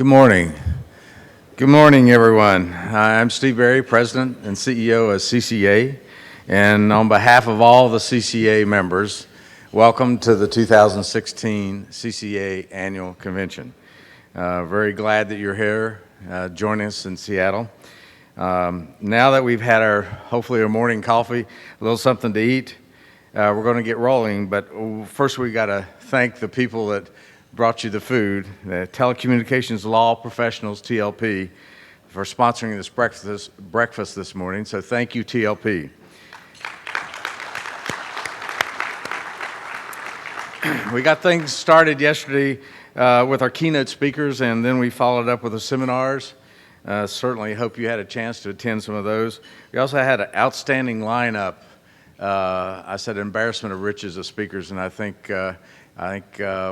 Good morning. Good morning, everyone. I'm Steve Berry, President and CEO of CCA, and on behalf of all the CCA members, welcome to the 2016 CCA Annual Convention. Very glad that you're here joining us in Seattle. Now that we've had hopefully our morning coffee, a little something to eat, we're going to get rolling, but first we got to thank the people that brought you the food, the Telecommunications Law Professionals, TLP, for sponsoring this breakfast this morning. So thank you, TLP. We got things started yesterday with our keynote speakers, and then we followed up with the seminars. Certainly hope you had a chance to attend some of those. We also had an outstanding lineup. I said embarrassment of riches of speakers, and I think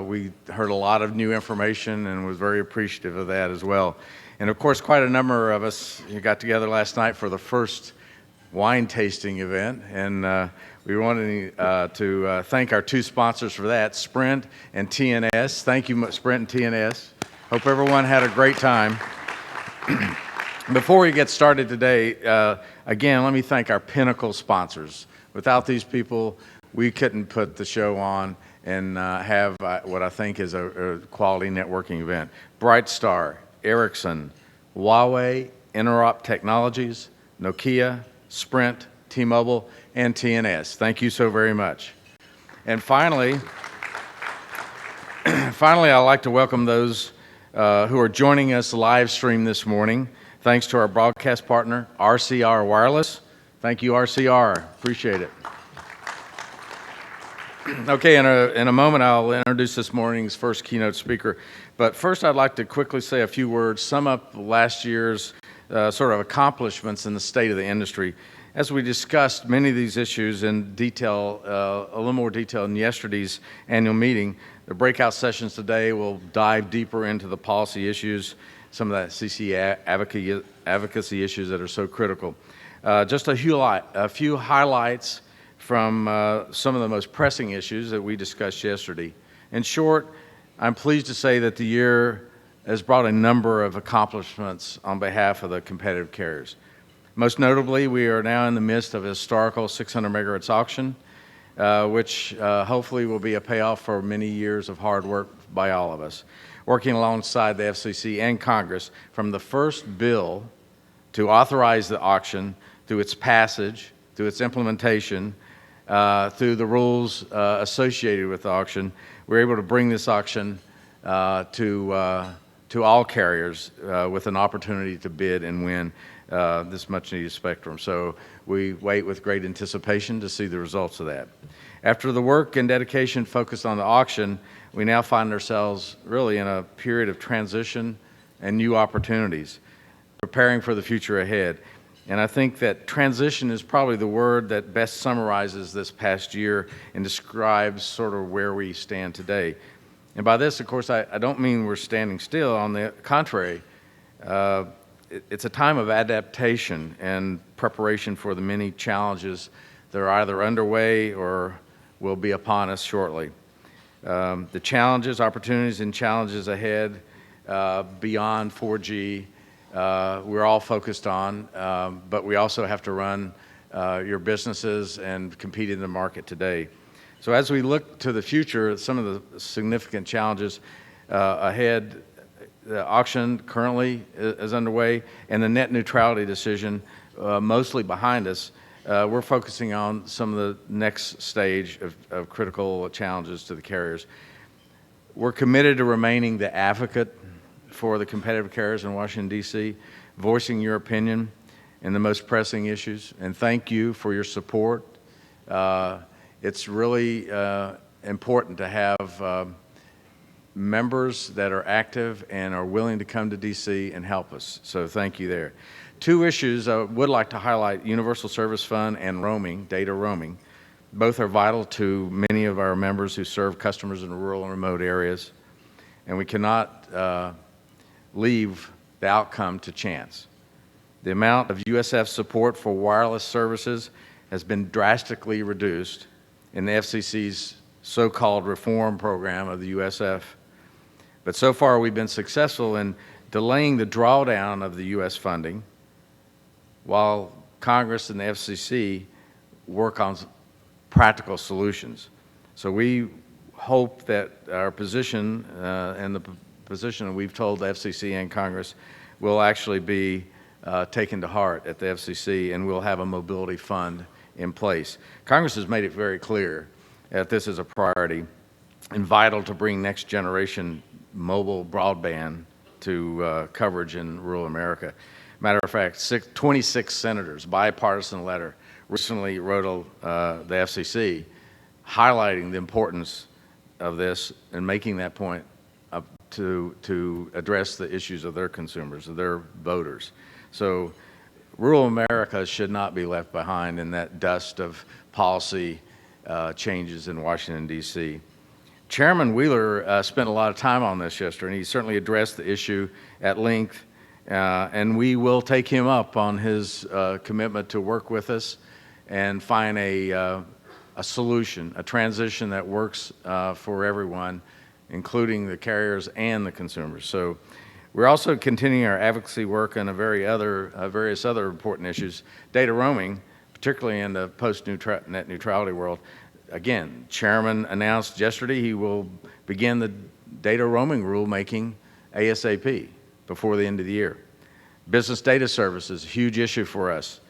we heard a lot of new information and was very appreciative of that as well. And of course, quite a number of us got together last night for the first wine tasting event, and we wanted to thank our two sponsors for that, Sprint and TNS. Thank you, Sprint and TNS. Hope everyone had a great time. Before we get started today, again, let me thank our Pinnacle sponsors. Without these people, we couldn't put the show on and have what I think is a quality networking event. Brightstar, Ericsson, Huawei, Interop Technologies, Nokia, Sprint, T-Mobile, and TNS. Thank you so very much. And finally, I'd like to welcome those who are joining us live stream this morning. Thanks to our broadcast partner, RCR Wireless. Thank you, RCR. Appreciate it. Okay, in a moment I'll introduce this morning's first keynote speaker, but first I'd like to quickly say a few words, sum up last year's sort of accomplishments in the state of the industry. As we discussed many of these issues in detail, a little more detail in yesterday's annual meeting, the breakout sessions today will dive deeper into the policy issues, some of that CCA advocacy issues that are so critical. Just a few highlights from some of the most pressing issues that we discussed yesterday. In short, I'm pleased to say that the year has brought a number of accomplishments on behalf of the competitive carriers. Most notably, we are now in the midst of a historical 600 megahertz auction, which hopefully will be a payoff for many years of hard work by all of us, working alongside the FCC and Congress from the first bill to authorize the auction, through its passage, through its implementation, through the rules associated with the auction. We're able to bring this auction to all carriers with an opportunity to bid and win this much needed spectrum. So we wait with great anticipation to see the results of that. After the work and dedication focused on the auction, we now find ourselves really in a period of transition and new opportunities, preparing for the future ahead. And I think that transition is probably the word that best summarizes this past year and describes sort of where we stand today. And by this, of course, I don't mean we're standing still. On the contrary, it's a time of adaptation and preparation for the many challenges that are either underway or will be upon us shortly. The challenges, opportunities, and challenges ahead beyond 4G, we're all focused on, but we also have to run your businesses and compete in the market today. So as we look to the future, some of the significant challenges ahead, the auction currently is underway, and the net neutrality decision mostly behind us. We're focusing on some of the next stage of critical challenges to the carriers. We're committed to remaining the advocate for the competitive carriers in Washington, D.C., voicing your opinion in the most pressing issues, and thank you for your support. It's really important to have members that are active and are willing to come to D.C. and help us, so thank you there. Two issues I would like to highlight: Universal Service Fund and roaming, data roaming. Both are vital to many of our members who serve customers in rural and remote areas, and we cannot leave the outcome to chance. The amount of USF support for wireless services has been drastically reduced in the FCC's so-called reform program of the USF. But so far we've been successful in delaying the drawdown of the U.S. funding while Congress and the FCC work on practical solutions. So we hope that our position and the position that we've told the FCC and Congress will actually be taken to heart at the FCC, and we'll have a mobility fund in place. Congress has made it very clear that this is a priority and vital to bring next generation mobile broadband to coverage in rural America. Matter of fact, 26 senators, bipartisan letter, recently wrote the FCC highlighting the importance of this and making that point to address the issues of their consumers, of their voters. So rural America should not be left behind in that dust of policy changes in Washington, D.C. Chairman Wheeler spent a lot of time on this yesterday, and he certainly addressed the issue at length, and we will take him up on his commitment to work with us and find a solution, a transition that works for everyone, including the carriers and the consumers. So we're also continuing our advocacy work on various other important issues. Data roaming, particularly in the post-net neutrality world. Again, Chairman announced yesterday he will begin the data roaming rulemaking ASAP before the end of the year. Business data services, a huge issue for us,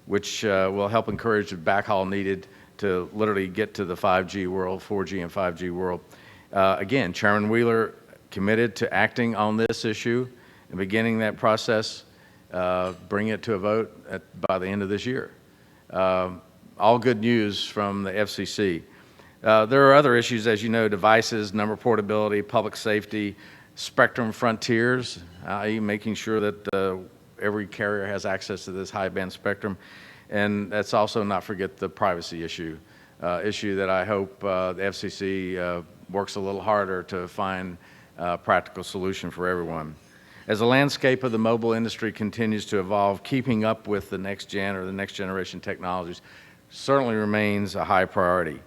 which will help encourage the backhaul needed to literally get to the 5G world, 4G and 5G world. Again, Chairman Wheeler committed to acting on this issue and beginning that process, bring it to a vote by the end of this year. All good news from the FCC. There are other issues, as you know, devices, number portability, public safety, spectrum frontiers, i.e. making sure that every carrier has access to this high-band spectrum. And let's also not forget the privacy issue that I hope the FCC works a little harder to find a practical solution for everyone. As the landscape of the mobile industry continues to evolve, keeping up with the next generation technologies certainly remains a high priority.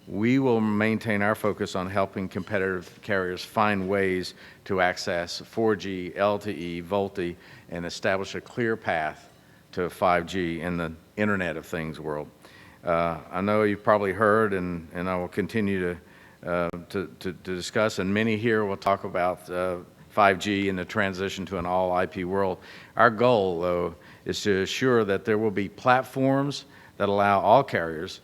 We will maintain our focus on helping competitive carriers find ways to access 4G, LTE, VoLTE, and establish a clear path to 5G in the Internet of Things world. I know you've probably heard, and I will continue to discuss, and many here will talk about 5G and the transition to an all-IP world. Our goal, though, is to assure that there will be platforms that allow all carriers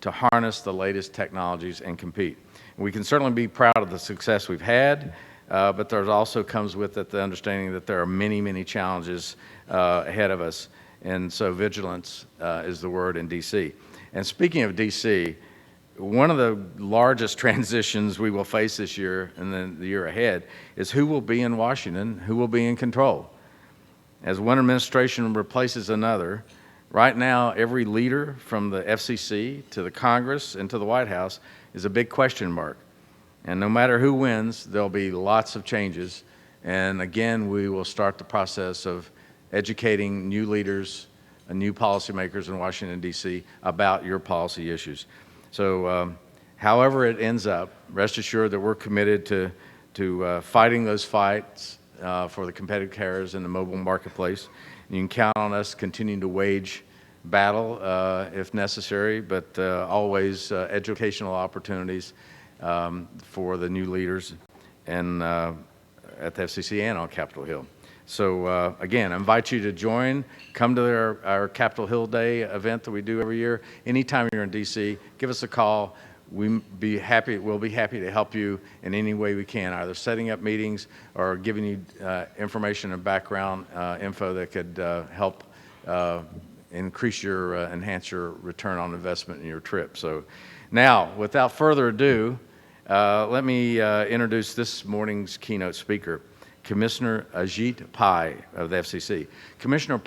to harness the latest technologies and compete. We can certainly be proud of the success we've had, but there also comes with it the understanding that there are many, many challenges ahead of us, and so vigilance is the word in D.C. And speaking of D.C., one of the largest transitions we will face this year and then the year ahead is who will be in Washington, who will be in control. As one administration replaces another, right now every leader from the FCC to the Congress and to the White House is a big question mark. And no matter who wins, there'll be lots of changes. And again, we will start the process of educating new leaders and new policymakers in Washington, D.C. about your policy issues. So however it ends up, rest assured that we're committed to fighting those fights for the competitive carriers in the mobile marketplace. And you can count on us continuing to wage battle if necessary, but always educational opportunities for the new leaders and at the FCC and on Capitol Hill. So again, I invite you to join. Come to our Capitol Hill Day event that we do every year. Anytime you're in D.C., give us a call. We'll be happy to help you in any way we can, either setting up meetings or giving you information and background info that could help enhance your return on investment in your trip. So now, without further ado, let me introduce this morning's keynote speaker, Commissioner Ajit Pai of the FCC. Commissioner